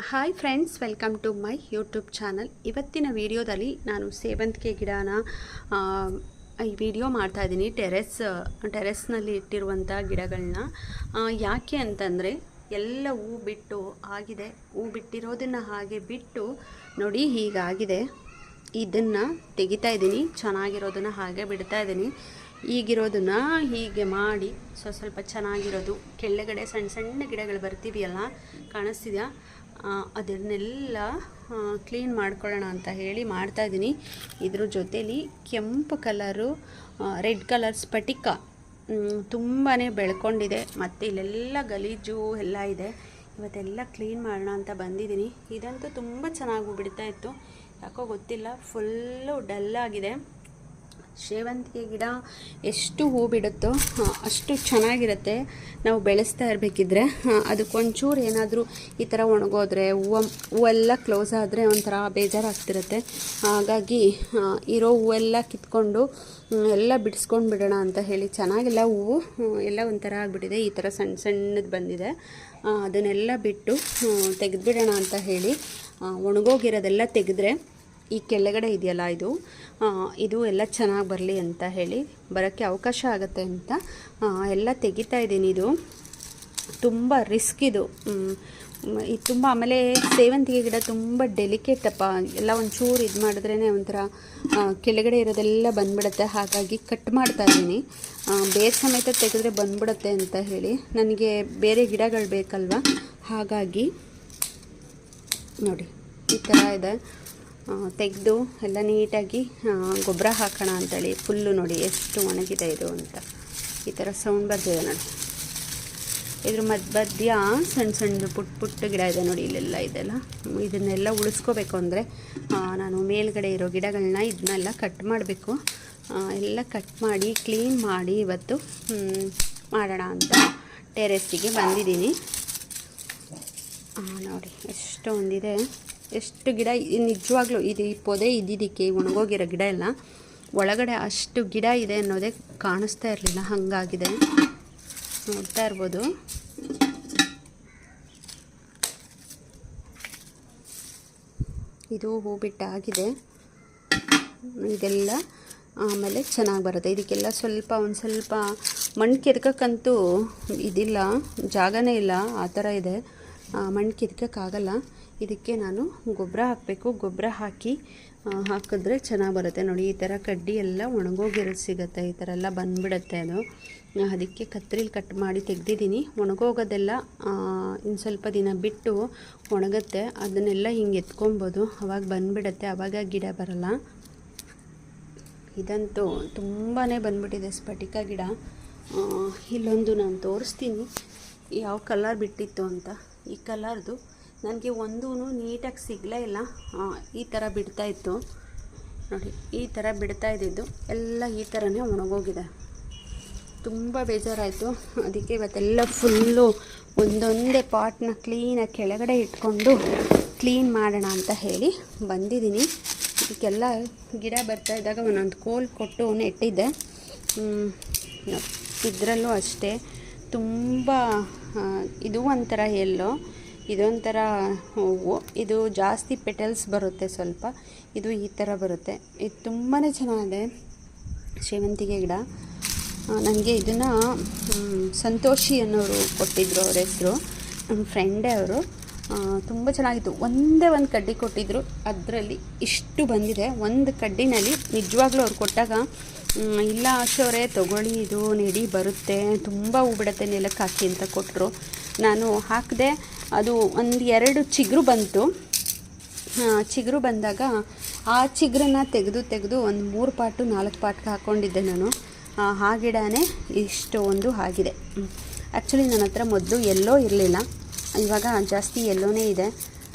Hi friends, welcome to my YouTube channel. ಇವತ್ತಿನ ವಿಡಿಯೋದಲ್ಲಿ ನಾನು ಸೇವಂತಿಗೆ ಗಿಡನ ಈ ವಿಡಿಯೋ ಮಾಡ್ತಾಯಿದ್ದೀನಿ. ಟೆರೆಸ್ನಲ್ಲಿ ಇಟ್ಟಿರುವಂಥ ಗಿಡಗಳನ್ನ ಯಾಕೆ ಅಂತಂದರೆ ಎಲ್ಲ ಹೂ ಬಿಟ್ಟು ಆಗಿದೆ. ಹೂ ಬಿಟ್ಟಿರೋದನ್ನು ಹಾಗೆ ಬಿಟ್ಟು ನೋಡಿ ಹೀಗಾಗಿದೆ. ಇದನ್ನು ತೆಗಿತಾ ಇದ್ದೀನಿ, ಚೆನ್ನಾಗಿರೋದನ್ನು ಹಾಗೆ ಬಿಡ್ತಾ ಇದ್ದೀನಿ. ಈಗಿರೋದನ್ನು ಹೀಗೆ ಮಾಡಿ ಸ್ವಲ್ಪ ಚೆನ್ನಾಗಿರೋದು ಕೆಳಗಡೆ ಸಣ್ಣ ಸಣ್ಣ ಗಿಡಗಳು ಬರ್ತೀವಿಯಲ್ಲ, ಕಾಣಿಸ್ತಿದೆಯಾ? ಅದನ್ನೆಲ್ಲ ಕ್ಲೀನ್ ಮಾಡ್ಕೊಳ್ಳೋಣ ಅಂತ ಹೇಳಿ ಮಾಡ್ತಾಯಿದ್ದೀನಿ. ಇದ್ರ ಜೊತೇಲಿ ಕೆಂಪು ಕಲರು, ರೆಡ್ ಕಲರ್ ಸ್ಫಟಿಕ ತುಂಬಾ ಬೆಳ್ಕೊಂಡಿದೆ. ಮತ್ತು ಇಲ್ಲೆಲ್ಲ ಗಲೀಜು ಎಲ್ಲ ಇದೆ. ಇವತ್ತೆಲ್ಲ ಕ್ಲೀನ್ ಮಾಡೋಣ ಅಂತ ಬಂದಿದ್ದೀನಿ. ಇದಂತೂ ತುಂಬ ಚೆನ್ನಾಗಿ ಬಿಡ್ತಾ ಇತ್ತು, ಯಾಕೋ ಗೊತ್ತಿಲ್ಲ, ಫುಲ್ಲು ಡಲ್ಲಾಗಿದೆ. ಸೇವಂತಿಗೆ ಗಿಡ ಎಷ್ಟು ಹೂ ಬಿಡುತ್ತೋ ಅಷ್ಟು ಚೆನ್ನಾಗಿರುತ್ತೆ. ನಾವು ಬೆಳೆಸ್ತಾ ಇರಬೇಕಿದ್ರೆ ಅದಕ್ಕೊಂಚೂರು ಏನಾದರೂ ಈ ಥರ ಒಣಗೋದ್ರೆ ಹೂವೆಲ್ಲ ಕ್ಲೋಸ್ ಆದರೆ ಒಂಥರ ಬೇಜಾರಾಗ್ತಿರುತ್ತೆ. ಹಾಗಾಗಿ ಇರೋ ಹೂವೆಲ್ಲ ಕಿತ್ಕೊಂಡು ಎಲ್ಲ ಬಿಡಿಸ್ಕೊಂಡು ಬಿಡೋಣ ಅಂತ ಹೇಳಿ ಚೆನ್ನಾಗೆಲ್ಲ ಹೂವು ಎಲ್ಲ ಒಂಥರ ಆಗಿಬಿಟ್ಟಿದೆ. ಈ ಥರ ಸಣ್ಣ ಸಣ್ಣದು ಬಂದಿದೆ. ಅದನ್ನೆಲ್ಲ ಬಿಟ್ಟು ತೆಗೆದುಬಿಡೋಣ ಅಂತ ಹೇಳಿ ಒಣಗೋಗಿರೋದೆಲ್ಲ ತೆಗೆದ್ರೆ ಈ ಕೆಳಗಡೆ ಇದೆಯಲ್ಲ ಇದು ಎಲ್ಲ ಚೆನ್ನಾಗಿ ಬರಲಿ ಅಂತ ಹೇಳಿ ಬರೋಕ್ಕೆ ಅವಕಾಶ ಆಗುತ್ತೆ ಅಂತ ಎಲ್ಲ ತೆಗಿತಾ ಇದ್ದೀನಿ. ಇದು ತುಂಬ ರಿಸ್ಕ್ ಇದು ತುಂಬ. ಆಮೇಲೆ ಸೇವಂತಿಗೆ ಗಿಡ ತುಂಬ ಡೆಲಿಕೇಟಪ್ಪ. ಎಲ್ಲ ಒಂಚೂರು ಇದು ಮಾಡಿದ್ರೇ ಒಂಥರ ಕೆಳಗಡೆ ಇರೋದೆಲ್ಲ ಬಂದ್ಬಿಡುತ್ತೆ. ಹಾಗಾಗಿ ಕಟ್ ಮಾಡ್ತಾ ಇದ್ದೀನಿ. ಬೇರೆ ಸಮೇತ ತೆಗೆದ್ರೆ ಬಂದ್ಬಿಡುತ್ತೆ ಅಂತ ಹೇಳಿ ನನಗೆ ಬೇರೆ ಗಿಡಗಳು ಬೇಕಲ್ವ, ಹಾಗಾಗಿ ನೋಡಿ ಈ ಥರ ಇದೆ. ತೆಗೆದು ಎಲ್ಲ ನೀಟಾಗಿ ಗೊಬ್ಬರ ಹಾಕೋಣ ಅಂತೇಳಿ ಫುಲ್ಲು ನೋಡಿ ಎಷ್ಟು ಒಣಗಿದೆ ಇದು ಅಂತ. ಈ ಥರ ಸೌಂಡ್ ಬರ್ತಿದೆ ನೋಡಿ. ಇದ್ರ ಮಧ್ಯ ಸಣ್ಣ ಸಣ್ಣ ಪುಟ್ಟ ಗಿಡ ಇದೆ ನೋಡಿ, ಇಲ್ಲೆಲ್ಲ ಇದೆಲ್ಲ. ಇದನ್ನೆಲ್ಲ ಉಳಿಸ್ಕೋಬೇಕು ಅಂದರೆ ನಾನು ಮೇಲ್ಗಡೆ ಇರೋ ಗಿಡಗಳನ್ನ ಇದನ್ನೆಲ್ಲ ಕಟ್ ಮಾಡಬೇಕು. ಎಲ್ಲ ಕಟ್ ಮಾಡಿ ಕ್ಲೀನ್ ಮಾಡಿ ಇವತ್ತು ಮಾಡೋಣ ಅಂತ ಟೆರೆಸ್ಸಿಗೆ ಬಂದಿದ್ದೀನಿ. ನೋಡಿ ಎಷ್ಟೊಂದಿದೆ, ಎಷ್ಟು ಗಿಡ ನಿಜವಾಗ್ಲೂ ಇದು ಈ ಪೊದೆ ಇದ್ದಿದ್ದಕ್ಕೆ ಒಣಗೋಗಿರೋ ಗಿಡ ಎಲ್ಲ ಒಳಗಡೆ ಅಷ್ಟು ಗಿಡ ಇದೆ ಅನ್ನೋದೇ ಕಾಣಿಸ್ತಾ ಇರಲಿಲ್ಲ, ಹಾಗಾಗಿದೆ. ನೋಡ್ತಾ ಇರ್ಬೋದು. ಇದು ಹೂ ಬಿಟ್ಟಾಗಿದೆ. ಇದೆಲ್ಲ ಆಮೇಲೆ ಚೆನ್ನಾಗಿ ಬರುತ್ತೆ. ಇದಕ್ಕೆಲ್ಲ ಒಂದು ಸ್ವಲ್ಪ ಮಣ್ಣು ಕೆದಕಕ್ಕಂತೂ ಇದಿಲ್ಲ, ಜಾಗನೇ ಇಲ್ಲ, ಆ ಥರ ಇದೆ. ಮಣ್ಣು ಕೆದಕಕ್ಕಾಗಲ್ಲ. ಇದಕ್ಕೆ ನಾನು ಗೊಬ್ಬರ ಹಾಕಬೇಕು. ಗೊಬ್ಬರ ಹಾಕಿದ್ರೆ ಚೆನ್ನಾಗಿ ಬರುತ್ತೆ ನೋಡಿ. ಈ ಥರ ಕಡ್ಡಿ ಎಲ್ಲ ಒಣಗೋಗಿರೋದು ಸಿಗುತ್ತೆ, ಈ ಥರ ಎಲ್ಲ ಬಂದುಬಿಡುತ್ತೆ ಅದು. ಅದಕ್ಕೆ ಕತ್ರಿಲಿ ಕಟ್ ಮಾಡಿ ತೆಗೆದಿದ್ದೀನಿ. ಒಣಗೋಗೋದೆಲ್ಲ ಇನ್ನು ಸ್ವಲ್ಪ ದಿನ ಬಿಟ್ಟು ಒಣಗುತ್ತೆ. ಅದನ್ನೆಲ್ಲ ಹಿಂಗೆ ಎತ್ಕೊಬೋದು, ಅವಾಗ ಬಂದುಬಿಡುತ್ತೆ, ಆವಾಗ ಗಿಡ ಬರಲ್ಲ. ಇದಂತೂ ತುಂಬಾ ಬಂದುಬಿಟ್ಟಿದೆ ಸ್ಫಟಿಕ ಗಿಡ. ಇಲ್ಲೊಂದು ನಾನು ತೋರಿಸ್ತೀನಿ ಯಾವ ಕಲರ್ ಬಿಟ್ಟಿತ್ತು ಅಂತ. ಈ ಕಲರ್ದು ನನಗೆ ಒಂದೂ ನೀಟಾಗಿ ಸಿಗಲೇ ಇಲ್ಲ. ಈ ಥರ ಬಿಡ್ತಾಯಿತ್ತು ನೋಡಿ, ಈ ಥರ ಬಿಡ್ತಾ ಇದ್ದಿದ್ದು ಎಲ್ಲ ಈ ಥರನೇ ಒಣಗೋಗಿದೆ. ತುಂಬ ಬೇಜಾರಾಯಿತು. ಅದಕ್ಕೆ ಇವತ್ತೆಲ್ಲ ಫುಲ್ಲು ಒಂದೊಂದೇ ಪಾಟ್ನ ಕ್ಲೀನಾಗಿ ಕೆಳಗಡೆ ಇಟ್ಕೊಂಡು ಕ್ಲೀನ್ ಮಾಡೋಣ ಅಂತ ಹೇಳಿ ಬಂದಿದ್ದೀನಿ. ಇದಕ್ಕೆಲ್ಲ ಗಿಡ ಬರ್ತಾ ಇದ್ದಾಗ ಒಂದೊಂದು ಕೋಲ್ ಕೊಟ್ಟು ನೆಟ್ಟಿದ್ದೆ. ಇದರಲ್ಲೂ ಅಷ್ಟೇ ತುಂಬ ಇದು ಒಂಥರ ಎಲ್ಲೋ, ಇದೊಂಥರ ಹೂವು. ಇದು ಜಾಸ್ತಿ ಪೆಟಲ್ಸ್ ಬರುತ್ತೆ ಸ್ವಲ್ಪ, ಇದು ಈ ಥರ ಬರುತ್ತೆ. ಇದು ತುಂಬಾ ಚೆನ್ನಾಗಿದೆ ಸೇವಂತಿಗೆ ಗಿಡ. ನನಗೆ ಇದನ್ನು ಸಂತೋಷಿ ಅನ್ನೋರು ಕೊಟ್ಟಿದ್ದರು, ಅವ್ರ ಹೆಸರು, ನಮ್ಮ ಫ್ರೆಂಡೇ ಅವರು. ತುಂಬ ಚೆನ್ನಾಗಿತ್ತು. ಒಂದೇ ಒಂದು ಕಡ್ಡಿ ಕೊಟ್ಟಿದ್ದರು, ಅದರಲ್ಲಿ ಇಷ್ಟು ಬಂದಿದೆ. ಒಂದು ಕಡ್ಡಿನಲ್ಲಿ ನಿಜವಾಗ್ಲೂ ಅವ್ರು ಕೊಟ್ಟಾಗ ಇಲ್ಲ ಆಶೋರೆ ತೊಗೊಳ್ಳಿ, ಇದು ನೆಡಿ ಬರುತ್ತೆ, ತುಂಬ ಹೂ ಬಿಡುತ್ತೆ, ನೆಲಕ್ಕೆ ಹಾಕಿ ಅಂತ ಕೊಟ್ಟರು. ನಾನು ಹಾಕಿದೆ. ಅದು 1-2 ಚಿಗುರು ಬಂತು. ಚಿಗುರು ಬಂದಾಗ ಆ ಚಿಗುರನ್ನು ತೆಗೆದು ಒಂದು 3 ಪಾಟು 4 ಪಾಟ್ಗೆ ಹಾಕ್ಕೊಂಡಿದ್ದೆ ನಾನು. ಆ ಗಿಡನೇ ಇಷ್ಟೊಂದು ಆಗಿದೆ. ಆ್ಯಕ್ಚುಲಿ ನನ್ನ ಹತ್ರ ಮೊದಲು ಎಲ್ಲೋ ಇರಲಿಲ್ಲ, ಇವಾಗ ಜಾಸ್ತಿ ಎಲ್ಲೋನೇ ಇದೆ,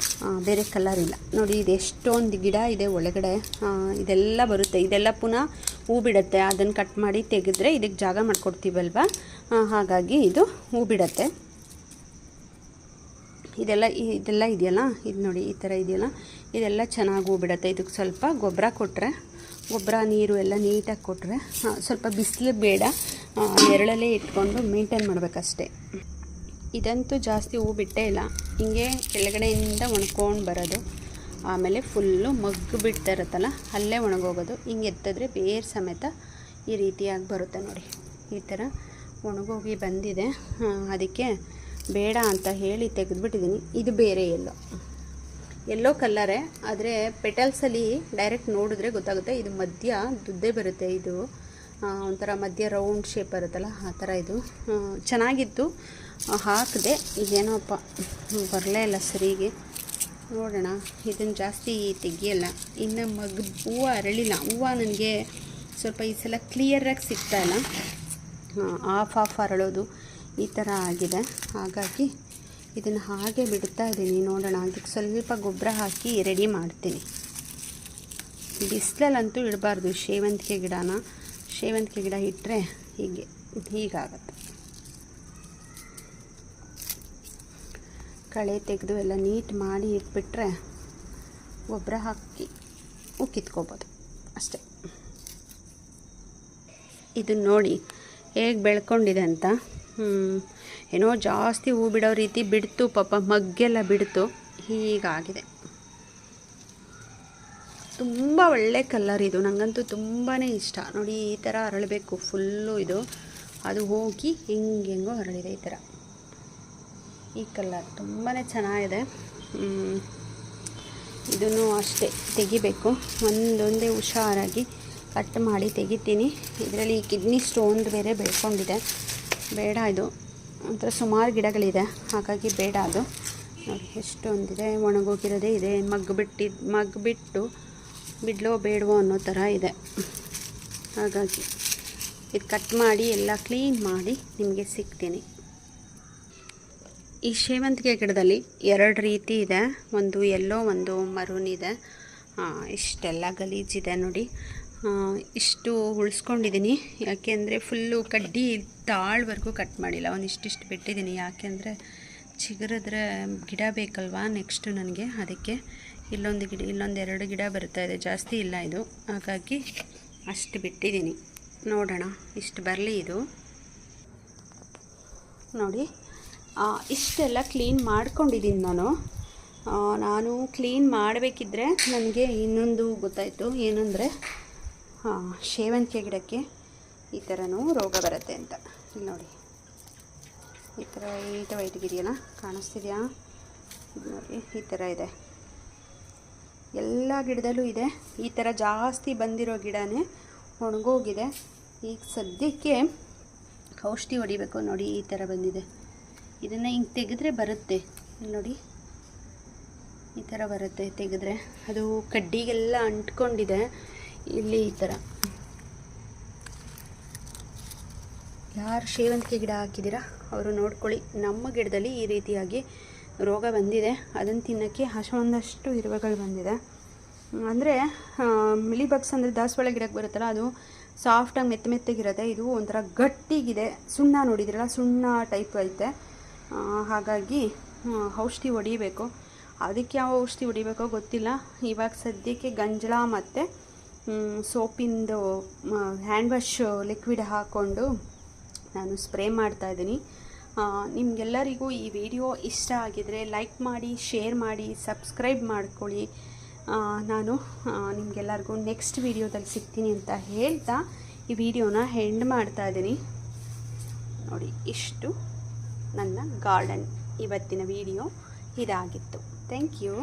ಬೇರೆ ಕಲರ್ ಇಲ್ಲ. ನೋಡಿ ಇದು ಎಷ್ಟೊಂದು ಗಿಡ ಇದೆ ಒಳಗಡೆ. ಇದೆಲ್ಲ ಬರುತ್ತೆ, ಇದೆಲ್ಲ ಪುನಃ ಹೂ ಬಿಡುತ್ತೆ. ಅದನ್ನು ಕಟ್ ಮಾಡಿ ತೆಗೆದ್ರೆ ಇದಕ್ಕೆ ಜಾಗ ಮಾಡಿಕೊಡ್ತೀವಲ್ವ, ಹಾಗಾಗಿ ಇದು ಹೂ ಬಿಡುತ್ತೆ. ಇದೆಲ್ಲ ಇದೆಯಲ್ಲ, ಇದು ನೋಡಿ ಈ ಥರ ಇದೆಯಲ್ಲ, ಇದೆಲ್ಲ ಚೆನ್ನಾಗಿ ಹೂ ಬಿಡುತ್ತೆ. ಇದಕ್ಕೆ ಸ್ವಲ್ಪ ಗೊಬ್ಬರ ಕೊಟ್ಟರೆ, ಗೊಬ್ಬರ ನೀರು ಎಲ್ಲ ನೀಟಾಗಿ ಕೊಟ್ಟರೆ, ಸ್ವಲ್ಪ ಬಿಸಿಲು ಬೇಡ, ನೆರಳಲ್ಲೇ ಇಟ್ಕೊಂಡು ಮೇಂಟೈನ್ ಮಾಡಬೇಕಷ್ಟೆ. ಇದಂತೂ ಜಾಸ್ತಿ ಹೂ ಬಿಟ್ಟೇ ಇಲ್ಲ, ಹಿಂಗೆ ಕೆಳಗಡೆಯಿಂದ ಒಣಕೊಂಡು ಬರೋದು, ಆಮೇಲೆ ಫುಲ್ಲು ಮಗ್ಗು ಬಿಡ್ತಾ ಇರುತ್ತಲ್ಲ ಅಲ್ಲೇ ಒಣಗೋಗೋದು. ಹಿಂಗೆ ಎತ್ತಿದ್ರೆ ಬೇರು ಸಮೇತ ಈ ರೀತಿಯಾಗಿ ಬರುತ್ತೆ ನೋಡಿ. ಈ ಥರ ಒಣಗೋಗಿ ಬಂದಿದೆ, ಅದಕ್ಕೆ ಬೇಡ ಅಂತ ಹೇಳಿ ತೆಗೆದುಬಿಟ್ಟಿದ್ದೀನಿ. ಇದು ಬೇರೆ ಎಲ್ಲೋ ಕಲ್ಲರೇ, ಆದರೆ ಪೆಟಲ್ಸಲ್ಲಿ ಡೈರೆಕ್ಟ್ ನೋಡಿದ್ರೆ ಗೊತ್ತಾಗುತ್ತೆ. ಇದು ಮಧ್ಯ ದುದ್ದೆ ಬರುತ್ತೆ, ಇದು ಒಂಥರ ಮಧ್ಯ ರೌಂಡ್ ಶೇಪ್ ಬರುತ್ತಲ್ಲ ಆ ಥರ. ಇದು ಚೆನ್ನಾಗಿತ್ತು, ಹಾಕಿದೆ. ಈಗೇನೋಪ್ಪ ಬರಲೇ ಇಲ್ಲ ಸರಿಗೆ. ನೋಡೋಣ, ಇದನ್ನು ಜಾಸ್ತಿ ತೆಗಿಯಲ್ಲ. ಇನ್ನು ಹೂವು ಅರಳಿಲ್ಲ. ಹೂವು ನನಗೆ ಸ್ವಲ್ಪ ಈ ಸಲ ಕ್ಲಿಯರಾಗಿ ಸಿಗ್ತಾಯಿಲ್ಲ, ಆಫ್ ಅರಳೋದು ಈ ಥರ ಆಗಿದೆ. ಹಾಗಾಗಿ ಇದನ್ನು ಹಾಗೆ ಬಿಡ್ತಾ ಇದ್ದೀನಿ. ನೋಡೋಣ, ಅದಕ್ಕೆ ಸ್ವಲ್ಪ ಗೊಬ್ಬರ ಹಾಕಿ ರೆಡಿ ಮಾಡ್ತೀನಿ. ಬಿಸಿಲಲ್ಲಂತೂ ಇಡಬಾರ್ದು ಸೇವಂತಿಗೆ ಗಿಡನ. ಸೇವಂತಿಗೆ ಗಿಡ ಇಟ್ಟರೆ ಹೀಗಾಗತ್ತೆ. ಕಳೆ ತೆಗೆದು ಎಲ್ಲ ನೀಟ್ ಮಾಡಿ ಇಟ್ಬಿಟ್ರೆ ಗೊಬ್ಬರ ಹಾಕಿ ಕಿತ್ಕೋಬೋದು ಅಷ್ಟೇ. ಇದನ್ನು ನೋಡಿ ಹೇಗೆ ಬೆಳ್ಕೊಂಡಿದೆ ಅಂತ. ಏನೋ ಜಾಸ್ತಿ ಹೂ ಬಿಡೋ ರೀತಿ ಬಿಡ್ತು, ಪಾಪ ಮಗ್ಗೆಲ್ಲ ಬಿಡ್ತು, ಹೀಗಾಗಿದೆ. ತುಂಬ ಒಳ್ಳೆ ಕಲರ್ ಇದು, ನನಗಂತೂ ತುಂಬಾ ಇಷ್ಟ. ನೋಡಿ ಈ ಥರ ಅರಳಬೇಕು ಫುಲ್ಲು. ಇದು ಅದು ಹೋಗಿ ಹೆಂಗೆಂಗೋ ಅರಳಿದೆ ಈ ಥರ. ಈ ಕಲರ್ ತುಂಬಾ ಚೆನ್ನಾಗಿದೆ. ಇದನ್ನು ಅಷ್ಟೇ ತೆಗಿಬೇಕು, ಒಂದೊಂದೇ ಹುಷಾರಾಗಿ ಕಟ್ ಮಾಡಿ ತೆಗಿತೀನಿ. ಇದರಲ್ಲಿ ಕಿಡ್ನಿ ಸ್ಟೋನ್ ಬೇರೆ ಬೆಳ್ಕೊಂಡಿದೆ, ಬೇಡ. ಇದು ಒಂಥರ ಸುಮಾರು ಗಿಡಗಳಿದೆ, ಹಾಗಾಗಿ ಬೇಡ ಅದು. ನೋಡಿ ಎಷ್ಟೊಂದಿದೆ, ಒಣಗೋಗಿರೋದೇ ಇದೆ. ಮಗ್ಗು ಬಿಟ್ಟು ಬಿಡ್ಲೋ ಬೇಡವೋ ಅನ್ನೋ ಥರ ಇದೆ. ಹಾಗಾಗಿ ಇದು ಕಟ್ ಮಾಡಿ ಎಲ್ಲ ಕ್ಲೀನ್ ಮಾಡಿ ನಿಮಗೆ ಸಿಗ್ತೀನಿ. ಈ ಸೇವಂತಿಗೆ ಗಿಡದಲ್ಲಿ 2 ರೀತಿ ಇದೆ, ಒಂದು ಎಲ್ಲೋ ಒಂದು ಮರೂನ್ ಇದೆ. ಇಷ್ಟೆಲ್ಲ ಗಲೀಜಿದೆ ನೋಡಿ. ಇಷ್ಟು ಉಳಿಸ್ಕೊಂಡಿದ್ದೀನಿ, ಯಾಕೆಂದರೆ ಫುಲ್ಲು ಕಡ್ಡಿ ತಾಳ್ವರೆಗೂ ಕಟ್ ಮಾಡಿಲ್ಲ, ಒಂದಿಷ್ಟಿಷ್ಟು ಬಿಟ್ಟಿದ್ದೀನಿ. ಯಾಕೆಂದರೆ ಚಿಗುರಿದ್ರೆ ಗಿಡ ಬೇಕಲ್ವಾ ನೆಕ್ಸ್ಟು ನನಗೆ, ಅದಕ್ಕೆ ಇಲ್ಲೊಂದು 2 ಗಿಡ ಬರ್ತಾಯಿದೆ, ಜಾಸ್ತಿ ಇಲ್ಲ ಇದು. ಹಾಗಾಗಿ ಅಷ್ಟು ಬಿಟ್ಟಿದ್ದೀನಿ. ನೋಡೋಣ, ಇಷ್ಟು ಬರಲಿ. ಇದು ನೋಡಿ, ಇಷ್ಟೆಲ್ಲ ಕ್ಲೀನ್ ಮಾಡ್ಕೊಂಡಿದ್ದೀನಿ ನಾನು ಕ್ಲೀನ್ ಮಾಡಬೇಕಿದ್ರೆ ನನಗೆ ಇನ್ನೊಂದು ಗೊತ್ತಾಯಿತು. ಏನಂದರೆ ಸೇವಂತಿಗೆ ಗಿಡಕ್ಕೆ ಈ ಥರನೂ ರೋಗ ಬರುತ್ತೆ ಅಂತ. ಇಲ್ಲಿ ನೋಡಿ, ಈ ಥರ ವೈಟ್ಗಿದೆಯಲ್ಲ, ಕಾಣಿಸ್ತಿದೆಯಾ? ನೋಡಿ ಈ ಥರ ಇದೆ, ಎಲ್ಲ ಗಿಡದಲ್ಲೂ ಇದೆ. ಈ ಥರ ಜಾಸ್ತಿ ಬಂದಿರೋ ಗಿಡನೇ ಒಣಗೋಗಿದೆ. ಈಗ ಸದ್ಯಕ್ಕೆ ಔಷಧಿ ಹೊಡಿಬೇಕು. ನೋಡಿ ಈ ಥರ ಬಂದಿದೆ. ಇದನ್ನು ಹಿಂಗೆ ತೆಗೆದ್ರೆ ಬರುತ್ತೆ ನೋಡಿ, ಈ ಥರ ಬರುತ್ತೆ ತೆಗೆದ್ರೆ. ಅದು ಕಡ್ಡಿಗೆಲ್ಲ ಅಂಟ್ಕೊಂಡಿದೆ ಇಲ್ಲಿ ಈ ಥರ. ಯಾರು ಸೇವಂತಿಗೆ ಗಿಡ ಹಾಕಿದ್ದೀರಾ ಅವರು ನೋಡ್ಕೊಳ್ಳಿ. ನಮ್ಮ ಗಿಡದಲ್ಲಿ ಈ ರೀತಿಯಾಗಿ ರೋಗ ಬಂದಿದೆ. ಅದನ್ನು ತಿನ್ನೋಕ್ಕೆ ಅಷ್ಟೊಂದಷ್ಟು ಇರುವೆಗಳು ಬಂದಿದೆ. ಅಂದರೆ ಮಿಲಿಬಗ್ಸ್ ಅಂದರೆ ದಾಸವಾಳ ಗಿಡಕ್ಕೆ ಬರುತ್ತಲ್ಲ, ಅದು ಸಾಫ್ಟಾಗಿ ಮೆತ್ತಗಿರುತ್ತೆ. ಇದು ಒಂಥರ ಗಟ್ಟಿಗಿದೆ. ಸುಣ್ಣ ನೋಡಿದ್ರಲ್ಲ, ಸುಣ್ಣ ಟೈಪ್ ಐತೆ. ಹಾಗಾಗಿ ಔಷಧಿ ಹೊಡಿಬೇಕು. ಅದಕ್ಕೆ ಯಾವ ಔಷಧಿ ಹೊಡಿಬೇಕೋ ಗೊತ್ತಿಲ್ಲ. ಇವಾಗ ಸದ್ಯಕ್ಕೆ ಗಂಜಲ ಮತ್ತು ಸೋಪಿಂದು ಹ್ಯಾಂಡ್ ವಾಶ್ ಲಿಕ್ವಿಡ್ ಹಾಕ್ಕೊಂಡು ನಾನು ಸ್ಪ್ರೇ ಮಾಡ್ತಾಯಿದ್ದೀನಿ. ನಿಮಗೆಲ್ಲರಿಗೂ ಈ ವಿಡಿಯೋ ಇಷ್ಟ ಆಗಿದರೆ ಲೈಕ್ ಮಾಡಿ, ಶೇರ್ ಮಾಡಿ, ಸಬ್ಸ್ಕ್ರೈಬ್ ಮಾಡ್ಕೊಳ್ಳಿ. ನಾನು ನಿಮಗೆಲ್ಲರಿಗೂ ನೆಕ್ಸ್ಟ್ ವಿಡಿಯೋದಲ್ಲಿ ಸಿಗ್ತೀನಿ ಅಂತ ಹೇಳ್ತಾ ಈ ವಿಡಿಯೋನ ಎಂಡ್ ಮಾಡ್ತಾಯಿದ್ದೀನಿ. ನೋಡಿ, ಇಷ್ಟು ನನ್ನ ಗಾರ್ಡನ್ ಇವತ್ತಿನ ವಿಡಿಯೋ ಇದಾಗಿತ್ತು. Thank you.